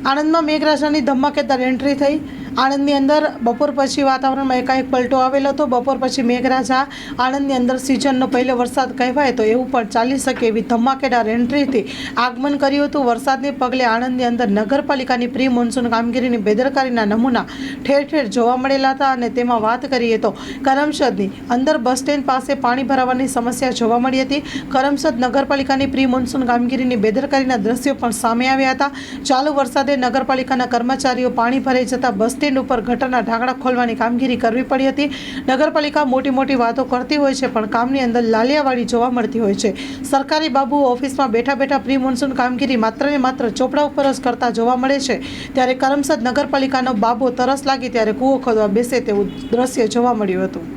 આણંદમાં મેઘરાજાની ધમાકેદાર એન્ટ્રી થઈ। આણંદની અંદર બપોર પછી વાતાવરણમાં એકાએક પલટો આવેલો હતો। બપોર પછી મેઘરાજા આણંદની અંદર સિઝનનો પહેલો વરસાદ કહેવાય તો એવું પણ ચાલી શકે એવી ધમાકેદાર એન્ટ્રીથી આગમન કર્યું હતું। વરસાદને પગલે આણંદની અંદર નગરપાલિકાની પ્રી મોન્સૂન કામગીરીની બેદરકારીના નમૂના ઠેર ઠેર જોવા મળેલા હતા। અને તેમાં વાત કરીએ તો કરમસદની અંદર બસ સ્ટેન્ડ પાસે પાણી ભરાવાની સમસ્યા જોવા મળી હતી। કરમસદ નગરપાલિકાની પ્રી મોન્સૂન કામગીરીની બેદરકારીના દ્રશ્યો પણ સામે આવ્યા હતા। ચાલુ વરસાદે નગરપાલિકાના કર્મચારીઓ પાણી ભરાઈ જતા બસ સ્ટેન્ડ ઉપર ગટરના ઢાંકણા ખોલવાની કામગીરી કરવી પડી હતી। નગરપાલિકા મોટી મોટી વાતો કરતી હોય છે પણ કામની અંદર લાલિયાવાડી જોવા મળતી હોય છે। સરકારી બાબુઓ ઓફિસમાં બેઠા બેઠા પ્રી મોન્સૂન કામગીરી માત્ર ને માત્ર ચોપડા ઉપર જ કરતા જોવા મળે છે। ત્યારે કરમસદ નગરપાલિકાનો બાબો તરસ લાગી ત્યારે કૂવો ખોદવા બેસે તેવું દ્રશ્ય જોવા મળ્યું હતું।